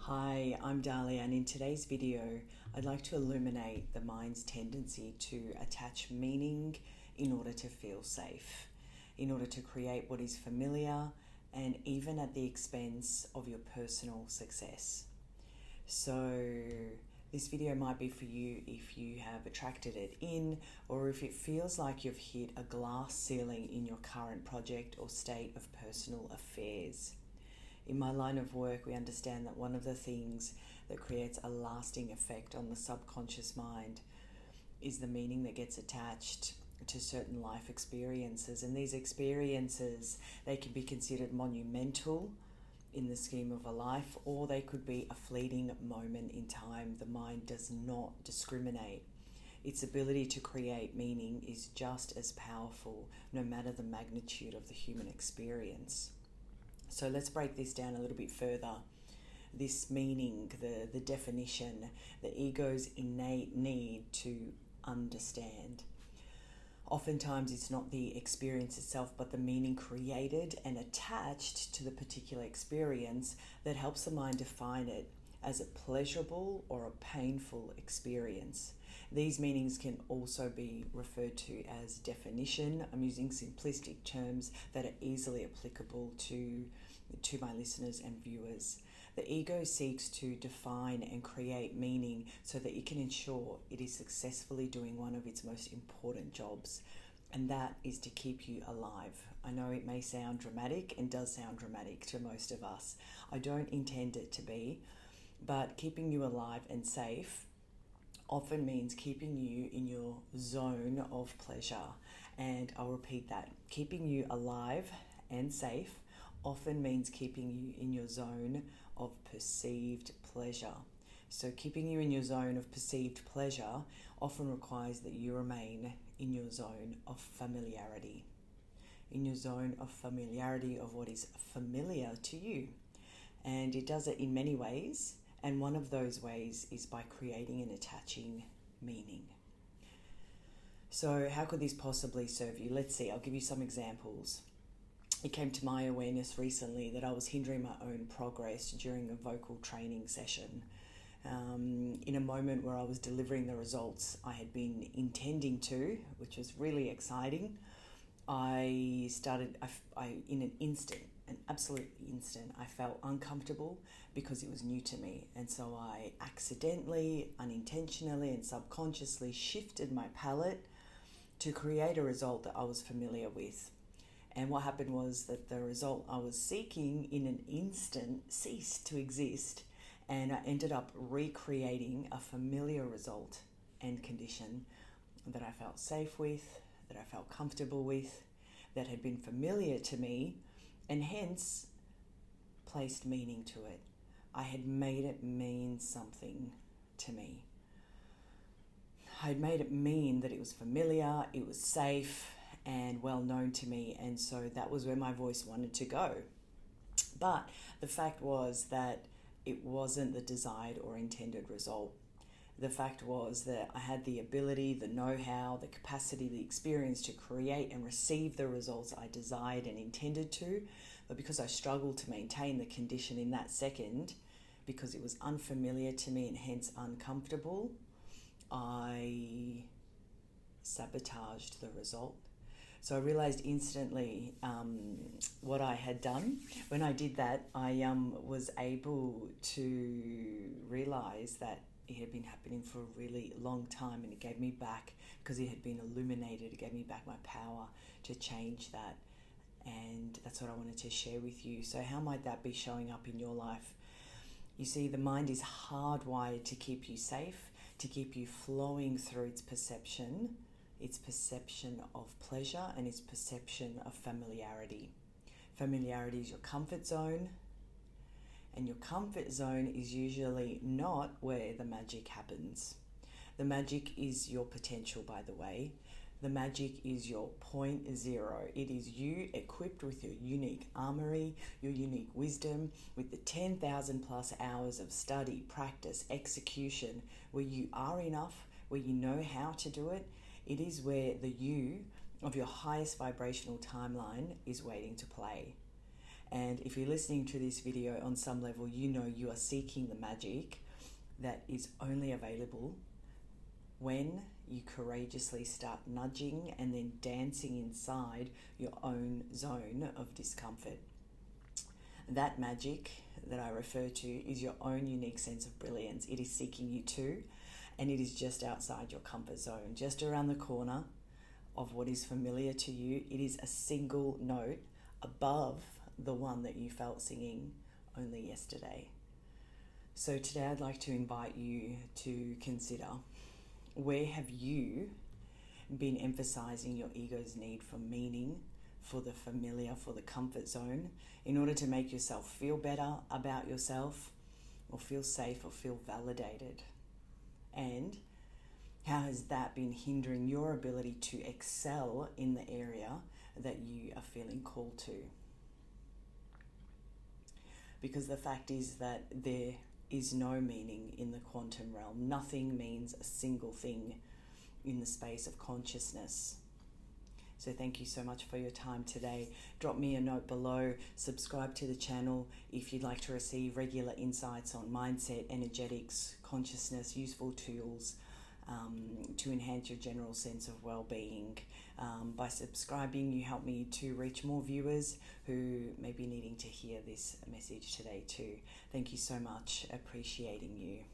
Hi, I'm Dahlia, and in today's video, I'd like to illuminate the mind's tendency to attach meaning in order to feel safe, in order to create what is familiar, and even at the expense of your personal success. So, this video might be for you if you have attracted it in, or if it feels like you've hit a glass ceiling in your current project or state of personal affairs. In my line of work, we understand that one of the things that creates a lasting effect on the subconscious mind is the meaning that gets attached to certain life experiences. And these experiences, they can be considered monumental in the scheme of a life, or they could be a fleeting moment in time. The mind does not discriminate. Its ability to create meaning is just as powerful, no matter the magnitude of the human experience. So let's break this down a little bit further. This meaning, the definition, the ego's innate need to understand. Oftentimes it's not the experience itself, but the meaning created and attached to the particular experience that helps the mind define it as a pleasurable or a painful experience. These meanings can also be referred to as definition. I'm using simplistic terms that are easily applicable to my listeners and viewers. The ego seeks to define and create meaning so that it can ensure it is successfully doing one of its most important jobs, and that is to keep you alive. I know it may sound dramatic and does sound dramatic to most of us. I don't intend it to be, but keeping you alive and safe often means keeping you in your zone of pleasure. And I'll repeat that. Keeping you alive and safe often means keeping you in your zone of perceived pleasure. So keeping you in your zone of perceived pleasure often requires that you remain in your zone of familiarity. In your zone of familiarity of what is familiar to you. And it does it in many ways. And one of those ways is by creating and attaching meaning. So how could this possibly serve you? Let's see, I'll give you some examples. It came to my awareness recently that I was hindering my own progress during a vocal training session. In a moment where I was delivering the results I had been intending to, which was really exciting, I in an absolute instant, I felt uncomfortable because it was new to me. And so I accidentally, unintentionally, and subconsciously shifted my palette to create a result that I was familiar with. And what happened was that the result I was seeking in an instant ceased to exist, and I ended up recreating a familiar result and condition that I felt safe with, that I felt comfortable with, that had been familiar to me, and hence placed meaning to it. I had made it mean something to me. I had made it mean that it was familiar, it was safe, and well known to me, and so that was where my voice wanted to go. But the fact was that it wasn't the desired or intended result. The fact was that I had the ability, the know-how, the capacity, the experience to create and receive the results I desired and intended to, but because I struggled to maintain the condition in that second, because it was unfamiliar to me and hence uncomfortable, I sabotaged the result. So I realized instantly what I had done. When I did that, I was able to realize that it had been happening for a really long time, and it gave me back, because it had been illuminated, it gave me back my power to change that. And that's what I wanted to share with you. So how might that be showing up in your life? You see, the mind is hardwired to keep you safe, to keep you flowing through its perception of pleasure, and its perception of familiarity. Familiarity is your comfort zone, and your comfort zone is usually not where the magic happens. The magic is your potential, by the way. The magic is your point zero. It is you equipped with your unique armory, your unique wisdom, with the 10,000 plus hours of study, practice, execution, where you are enough, where you know how to do it. It is where the you of your highest vibrational timeline is waiting to play. And if you're listening to this video on some level, you know you are seeking the magic that is only available when you courageously start nudging and then dancing inside your own zone of discomfort. That magic that I refer to is your own unique sense of brilliance. It is seeking you too, and it is just outside your comfort zone, just around the corner of what is familiar to you. It is a single note above the one that you felt singing only yesterday. So today I'd like to invite you to consider, where have you been emphasizing your ego's need for meaning, for the familiar, for the comfort zone, in order to make yourself feel better about yourself, or feel safe, or feel validated? And how has that been hindering your ability to excel in the area that you are feeling called to? Because the fact is that there is no meaning in the quantum realm. Nothing means a single thing in the space of consciousness. So thank you so much for your time today. Drop me a note below. Subscribe to the channel if you'd like to receive regular insights on mindset, energetics, consciousness, useful tools to enhance your general sense of well-being. By subscribing, you help me to reach more viewers who may be needing to hear this message today too. Thank you so much. Appreciating you.